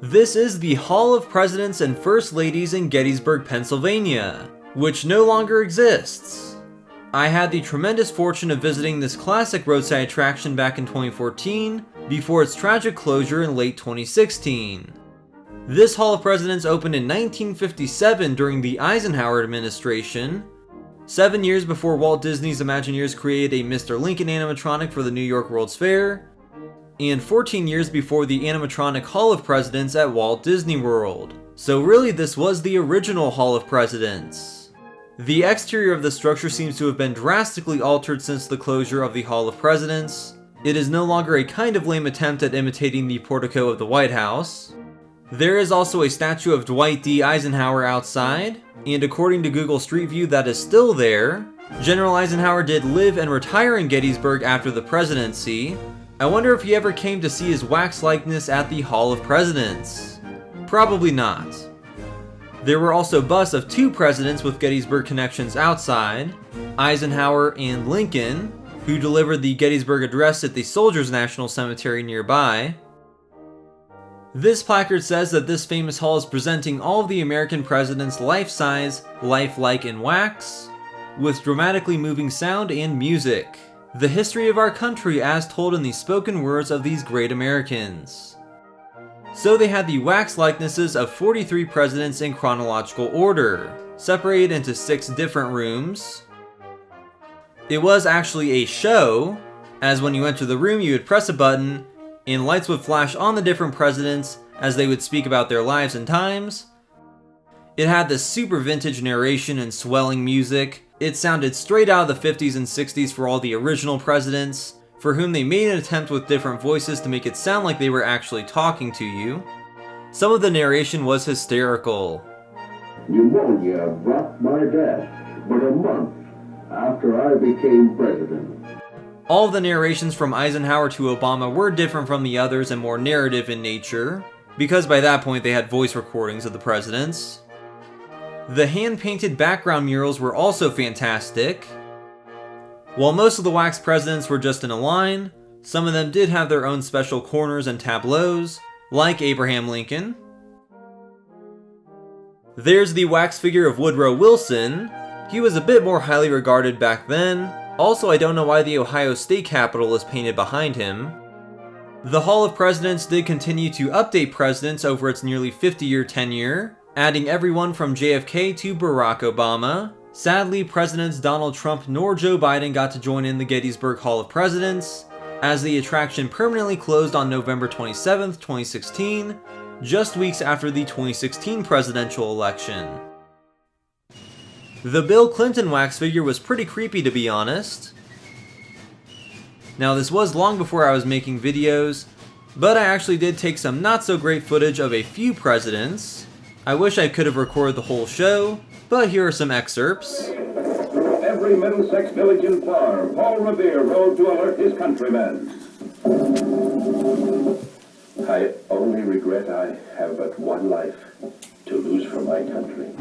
This is the Hall of Presidents and First Ladies in Gettysburg, Pennsylvania, which no longer exists. I had the tremendous fortune of visiting this classic roadside attraction back in 2014, before its tragic closure in late 2016. This Hall of Presidents opened in 1957 during the Eisenhower administration, 7 years before Walt Disney's Imagineers created a Mr. Lincoln animatronic for the New York World's Fair, and 14 years before the animatronic Hall of Presidents at Walt Disney World. So really this was the original Hall of Presidents. The exterior of the structure seems to have been drastically altered since the closure of the Hall of Presidents. It is no longer a kind of lame attempt at imitating the portico of the White House. There is also a statue of Dwight D. Eisenhower outside, and according to Google Street View that is still there. General Eisenhower did live and retire in Gettysburg after the presidency. I wonder if he ever came to see his wax likeness at the Hall of Presidents. Probably not. There were also busts of two presidents with Gettysburg connections outside, Eisenhower and Lincoln, who delivered the Gettysburg Address at the Soldiers' National Cemetery nearby. This placard says that this famous hall is presenting all of the American presidents life-size, lifelike in wax, with dramatically moving sound and music. The history of our country as told in the spoken words of these great Americans. So they had the wax likenesses of 43 presidents in chronological order, separated into 6 different rooms. It was actually a show, as when you enter the room you would press a button, and lights would flash on the different presidents as they would speak about their lives and times. It had this super vintage narration and swelling music. It sounded straight out of the 50s and 60s for all the original presidents, for whom they made an attempt with different voices to make it sound like they were actually talking to you. Some of the narration was hysterical. Pneumonia brought my death, but a month after I became president. All of the narrations from Eisenhower to Obama were different from the others and more narrative in nature, because by that point they had voice recordings of the presidents. The hand-painted background murals were also fantastic. While most of the wax presidents were just in a line, some of them did have their own special corners and tableaus, like Abraham Lincoln. There's the wax figure of Woodrow Wilson. He was a bit more highly regarded back then. Also, I don't know why the Ohio State Capitol is painted behind him. The Hall of Presidents did continue to update presidents over its nearly 50-year tenure, adding everyone from JFK to Barack Obama. Sadly, Presidents Donald Trump nor Joe Biden got to join in the Gettysburg Hall of Presidents, as the attraction permanently closed on November 27, 2016, just weeks after the 2016 presidential election. The Bill Clinton wax figure was pretty creepy, to be honest. Now, this was long before I was making videos, but I actually did take some not so great footage of a few presidents. I wish I could have recorded the whole show, but here are some excerpts. Through every Middlesex village and farm, Paul Revere rode to alert his countrymen. I only regret I have but one life to lose for my country.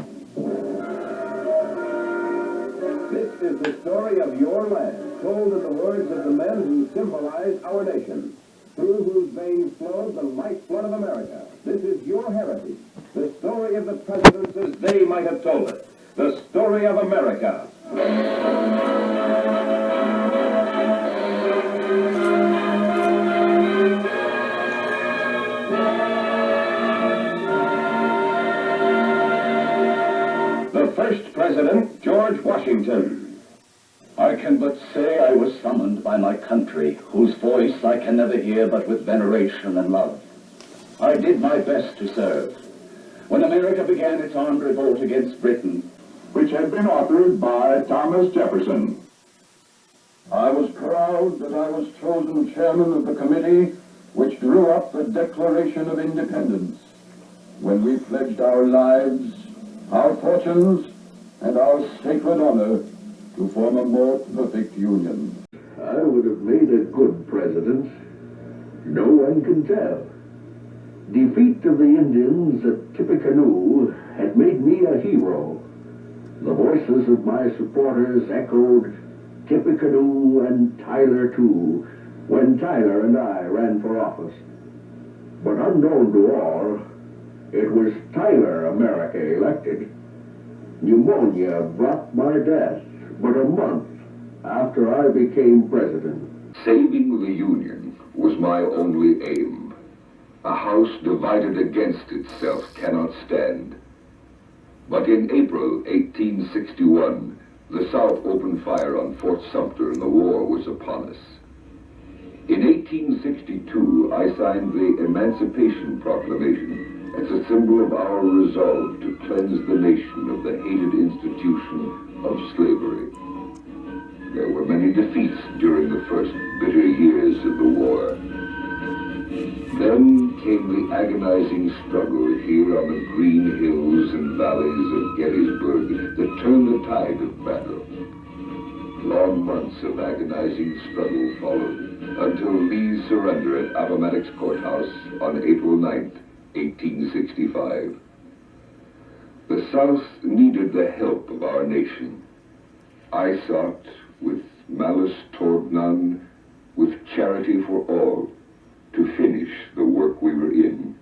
This is the story of your land, told in the words of the men who symbolize our nation, through whose veins flows the lifeblood of America. This is your heritage, the story of the presidents as they might have told it, the story of America. The first president, George Washington. I can but say I was summoned by my country, whose voice I can never hear but with veneration and love. I did my best to serve. When America began its armed revolt against Britain, Which had been authored by Thomas Jefferson. I was proud that I was chosen chairman of the committee which drew up the Declaration of Independence, when we pledged our lives, our fortunes, and our sacred honor to form a more perfect union. I would have made a good president. No one can tell. Defeat of the Indians at Tippecanoe had made me a hero. The voices of my supporters echoed Tippecanoe and Tyler too, when Tyler and I ran for office. But unknown to all, it was Tyler America elected. Pneumonia brought my death but a month after I became president. Saving the Union was my only aim. A house divided against itself cannot stand. But in April 1861, the South opened fire on Fort Sumter and the war was upon us. In 1862, I signed the Emancipation Proclamation as a symbol of our resolve to cleanse the nation of the hated institution of slavery. There were many defeats during the first bitter years of the war. Then came the agonizing struggle here on the green hills and valleys of Gettysburg that turned the tide of battle. Long months of agonizing struggle followed until Lee's surrender at Appomattox Courthouse on April 9th, 1865. The South needed the help of our nation. I sought, with malice toward none, with charity for all, to finish the work we were in.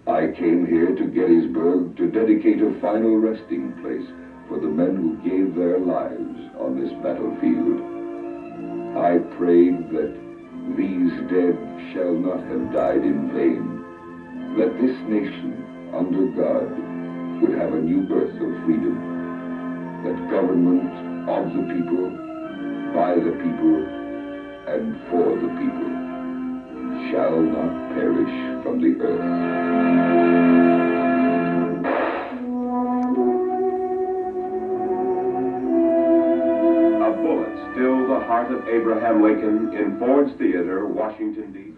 I came here to Gettysburg to dedicate a final resting place for the men who gave their lives on this battlefield. I prayed that these dead shall not have died in vain, that this nation, under God, would have a new birth of freedom, that government of the people, by the people, and for the people shall not perish from the earth. A bullet stilled the heart of Abraham Lincoln in Ford's Theater, Washington, D.C.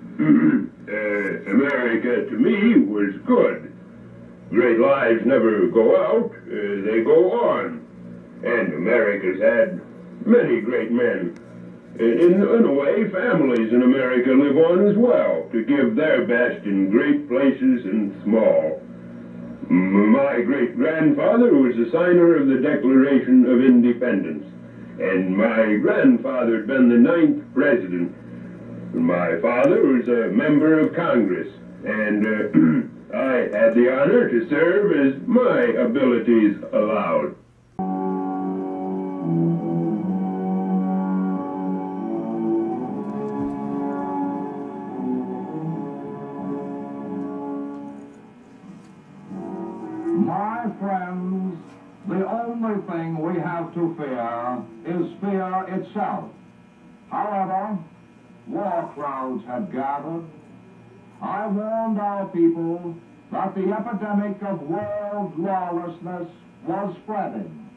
America, to me, was good. Great lives never go out, they go on. And America's had many great men. In a way, families in America live on as well, to give their best in great places and small. My great-grandfather was the signer of the Declaration of Independence, and my grandfather had been the 9th president. My father was a member of Congress, and I had the honor to serve as my abilities allowed. My friends, the only thing we have to fear is fear itself. However, war crowds had gathered. I warned our people that the epidemic of world lawlessness was spreading.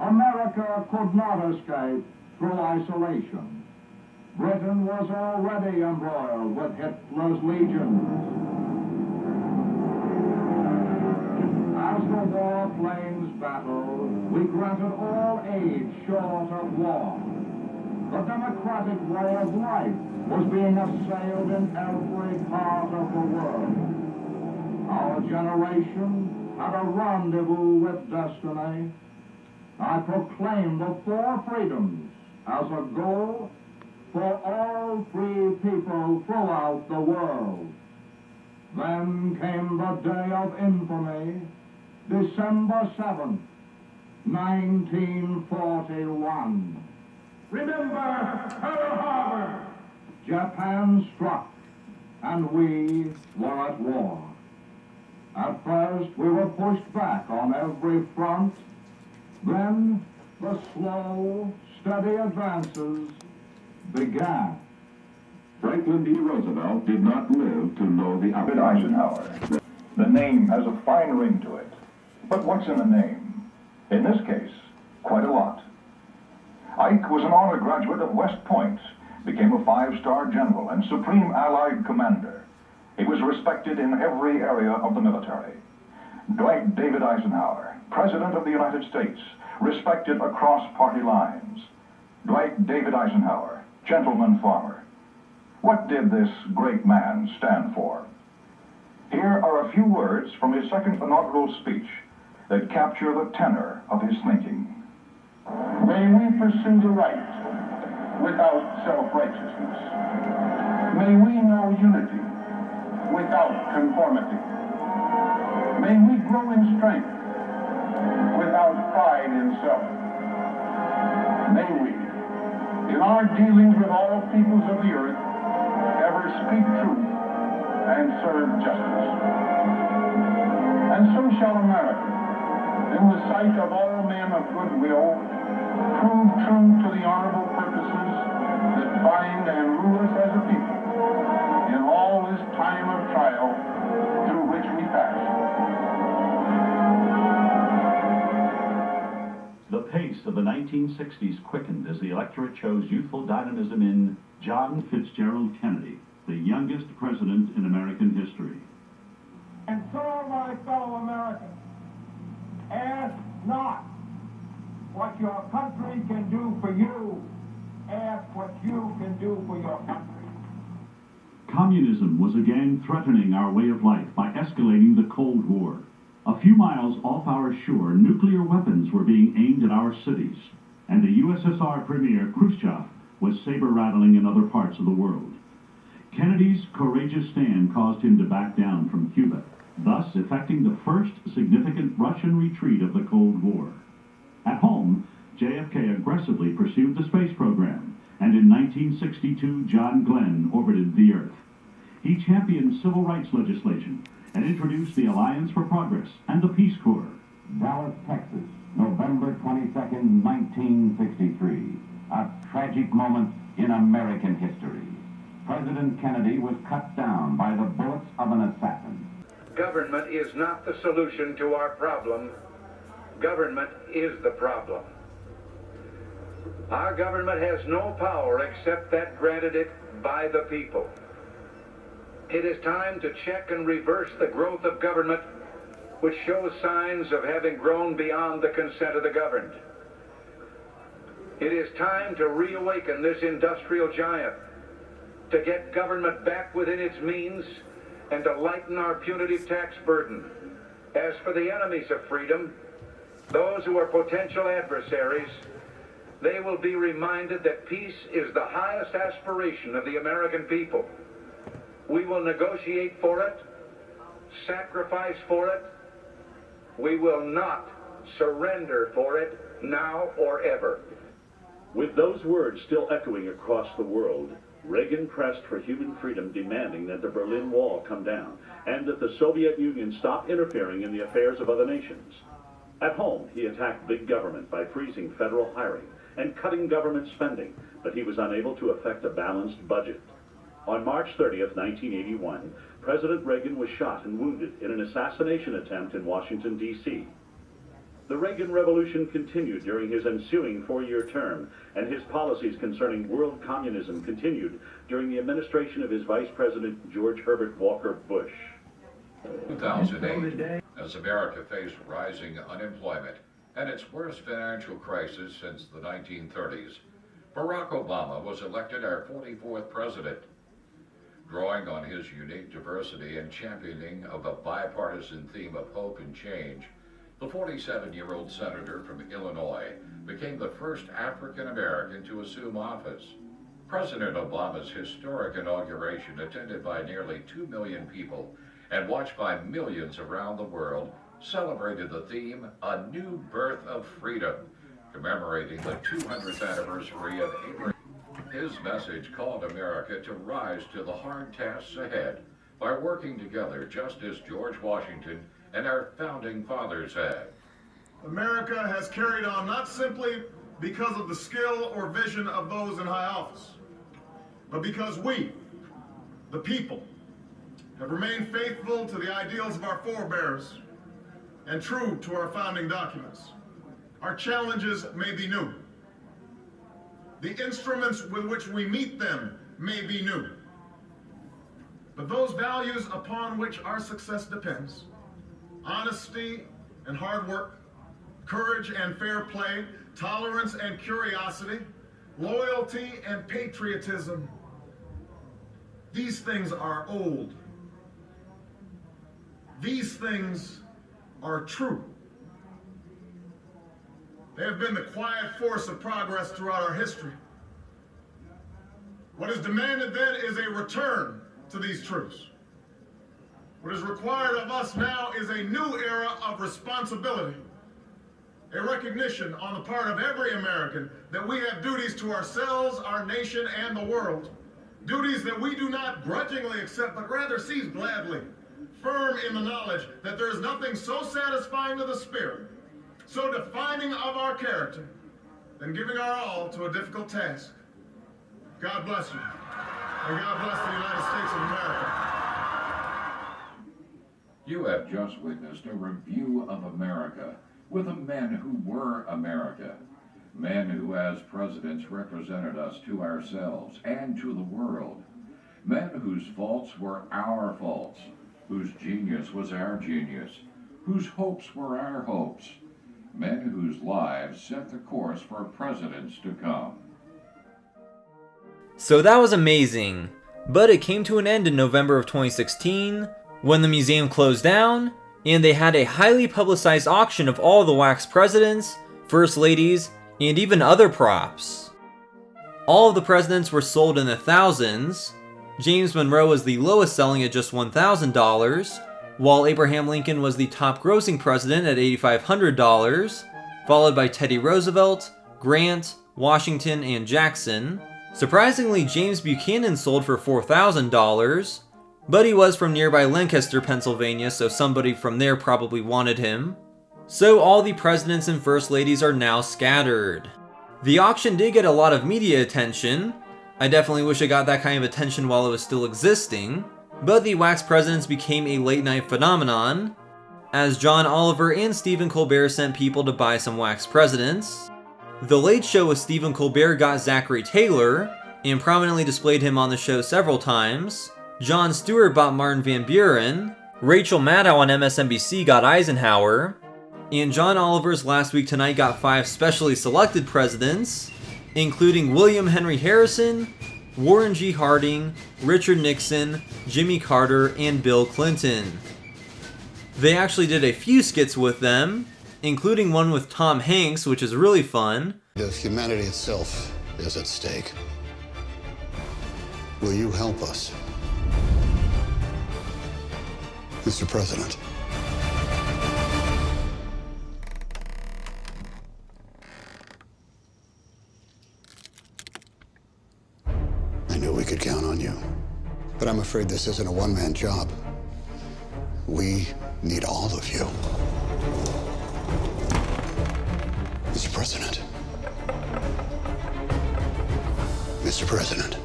America could not escape through isolation. Britain was already embroiled with Hitler's legions. As the warplanes battled, we granted all aid short of war. The democratic way of life was being assailed in every part of the world. Our generation had a rendezvous with destiny. I proclaimed the 4 freedoms as a goal for all free people throughout the world. Then came the day of infamy, December 7th, 1941. Remember Pearl Harbor! Japan struck, and we were at war. At first, we were pushed back on every front. Then, the slow, steady advances began. Franklin D. Roosevelt did not live to know the outcome. Eisenhower. The name has a fine ring to it. But what's in a name? In this case, quite a lot. Ike was an honor graduate of West Point, became a 5-star general and supreme Allied commander. He was respected in every area of the military. Dwight David Eisenhower, President of the United States, respected across party lines. Dwight David Eisenhower, gentleman farmer. What did this great man stand for? Here are a few words from his second inaugural speech that capture the tenor of his thinking. May we pursue the right without self-righteousness. May we know unity without conformity. May we grow in strength without pride in self. May we, in our dealings with all peoples of the earth, ever speak truth and serve justice. And so shall America, in the sight of all men of goodwill, prove true to the honorable purposes that bind and rule us as a people in all this time of trial through which we pass. The pace of the 1960s quickened as the electorate chose youthful dynamism in John Fitzgerald Kennedy, the youngest president in American history. And so, my fellow Americans, ask not what your country can do for you, ask what you can do for your country. Communism was again threatening our way of life by escalating the Cold War. A few miles off our shore, nuclear weapons were being aimed at our cities, and the USSR Premier Khrushchev was saber-rattling in other parts of the world. Kennedy's courageous stand caused him to back down from Cuba, thus effecting the first significant Russian retreat of the Cold War. At home, JFK aggressively pursued the space program, and in 1962, John Glenn orbited the Earth. He championed civil rights legislation and introduced the Alliance for Progress and the Peace Corps. Dallas, Texas, November 22nd, 1963. A tragic moment in American history. President Kennedy was cut down by the bullets of an assassin. Government is not the solution to our problem. Government is the problem. Our government has no power except that granted it by the people. It is time to check and reverse the growth of government, which shows signs of having grown beyond the consent of the governed. It is time to reawaken this industrial giant, to get government back within its means, and to lighten our punitive tax burden. As for the enemies of freedom, those who are potential adversaries, they will be reminded that peace is the highest aspiration of the American people. We will negotiate for it, sacrifice for it. We will not surrender for it now or ever. With those words still echoing across the world, Reagan pressed for human freedom, demanding that the Berlin Wall come down and that the Soviet Union stop interfering in the affairs of other nations. At home, he attacked big government by freezing federal hiring and cutting government spending, but he was unable to effect a balanced budget. On March 30th, 1981, President Reagan was shot and wounded in an assassination attempt in Washington, D.C. The Reagan Revolution continued during his ensuing four-year term, and his policies concerning world communism continued during the administration of his Vice President George Herbert Walker Bush. 2008, as America faced rising unemployment and its worst financial crisis since the 1930s, Barack Obama was elected our 44th president. Drawing on his unique diversity and championing of a bipartisan theme of hope and change, the 47-year-old senator from Illinois became the first African-American to assume office. President Obama's historic inauguration, attended by nearly 2 million people and watched by millions around the world, celebrated the theme, A New Birth of Freedom, commemorating the 200th anniversary of Abraham. His message called America to rise to the hard tasks ahead by working together, just as George Washington and our founding fathers had. America has carried on not simply because of the skill or vision of those in high office, but because we, the people, have remained faithful to the ideals of our forebears and true to our founding documents. Our challenges may be new. The instruments with which we meet them may be new. But those values upon which our success depends, honesty and hard work, courage and fair play, tolerance and curiosity, loyalty and patriotism, these things are old. These things are true. They have been the quiet force of progress throughout our history. What is demanded then is a return to these truths. What is required of us now is a new era of responsibility. A recognition on the part of every American that we have duties to ourselves, our nation, and the world. Duties that we do not grudgingly accept, but rather seize gladly, firm in the knowledge that there is nothing so satisfying to the spirit, so defining of our character, than giving our all to a difficult task. God bless you, and God bless the United States of America. You have just witnessed a review of America with the men who were America. Men who as presidents represented us to ourselves and to the world. Men whose faults were our faults, whose genius was our genius, whose hopes were our hopes. Men whose lives set the course for presidents to come. So that was amazing, but it came to an end in November of 2016 when the museum closed down and they had a highly publicized auction of all the wax presidents, first ladies, and even other props. All of the presidents were sold in the thousands. James Monroe was the lowest selling at just $1,000, while Abraham Lincoln was the top grossing president at $8,500, followed by Teddy Roosevelt, Grant, Washington, and Jackson. Surprisingly, James Buchanan sold for $4,000, but he was from nearby Lancaster, Pennsylvania, so somebody from there probably wanted him. So all the presidents and first ladies are now scattered. The auction did get a lot of media attention. I definitely wish it got that kind of attention while it was still existing, but the wax presidents became a late night phenomenon, as John Oliver and Stephen Colbert sent people to buy some wax presidents. The Late Show with Stephen Colbert got Zachary Taylor, and prominently displayed him on the show several times. Jon Stewart bought Martin Van Buren, Rachel Maddow on MSNBC got Eisenhower, and John Oliver's Last Week Tonight got 5 specially selected presidents, including William Henry Harrison, Warren G. Harding, Richard Nixon, Jimmy Carter, and Bill Clinton. They actually did a few skits with them, including one with Tom Hanks, which is really fun. If humanity itself is at stake, will you help us, Mr. President? I knew we could count on you, but I'm afraid this isn't a one-man job. We need all of you. Mr. President. Mr. President.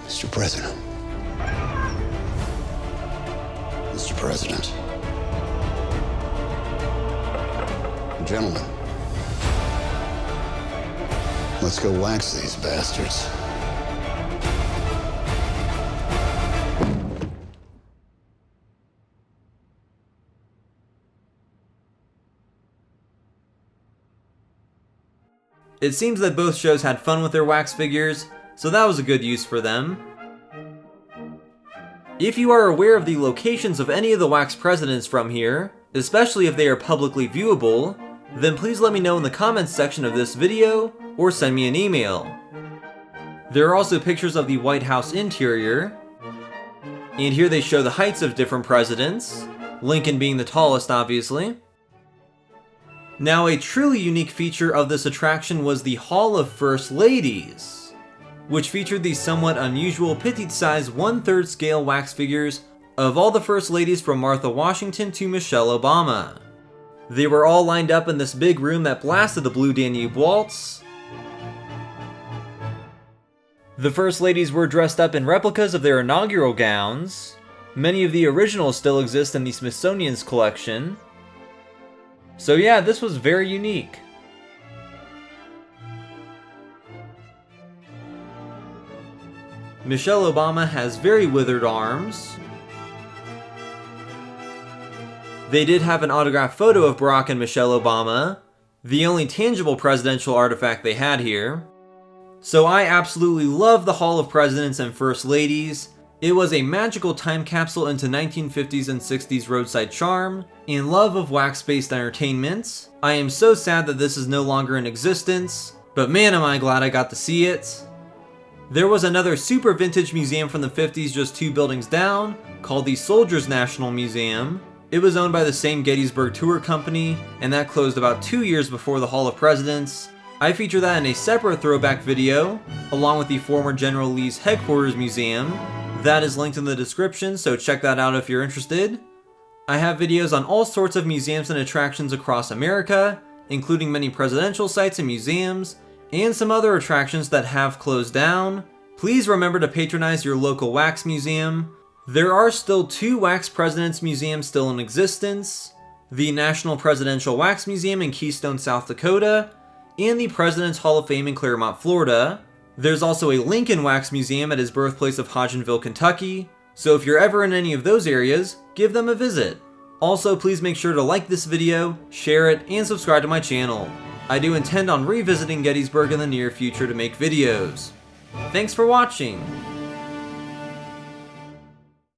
Mr. President. Mr. President. Gentlemen, let's go wax these bastards. It seems that both shows had fun with their wax figures, so that was a good use for them. If you are aware of the locations of any of the wax presidents from here, especially if they are publicly viewable, then please let me know in the comments section of this video, or send me an email. There are also pictures of the White House interior, and here they show the heights of different presidents, Lincoln being the tallest obviously. Now, a truly unique feature of this attraction was the Hall of First Ladies, which featured the somewhat unusual petite-sized 1/3 scale wax figures of all the First Ladies from Martha Washington to Michelle Obama. They were all lined up in this big room that blasted the Blue Danube Waltz. The First Ladies were dressed up in replicas of their inaugural gowns. Many of the originals still exist in the Smithsonian's collection. So yeah, this was very unique. Michelle Obama has very withered arms. They did have an autographed photo of Barack and Michelle Obama, the only tangible presidential artifact they had here. So I absolutely love the Hall of Presidents and First Ladies. It was a magical time capsule into 1950s and 60s roadside charm and love of wax-based entertainment. I am so sad that this is no longer in existence, but man am I glad I got to see it. There was another super vintage museum from the 50s just 2 buildings down, called the Soldiers National Museum. It was owned by the same Gettysburg Tour Company, and that closed about 2 years before the Hall of Presidents. I feature that in a separate throwback video, along with the former General Lee's Headquarters Museum. That is linked in the description, so check that out if you're interested. I have videos on all sorts of museums and attractions across America, including many presidential sites and museums, and some other attractions that have closed down. Please remember to patronize your local wax museum. There are still 2 Wax Presidents Museums still in existence, the National Presidential Wax Museum in Keystone, South Dakota, and the President's Hall of Fame in Claremont, Florida. There's also a Lincoln Wax Museum at his birthplace of Hodgenville, Kentucky, so if you're ever in any of those areas, give them a visit. Also, please make sure to like this video, share it, and subscribe to my channel. I do intend on revisiting Gettysburg in the near future to make videos. Thanks for watching!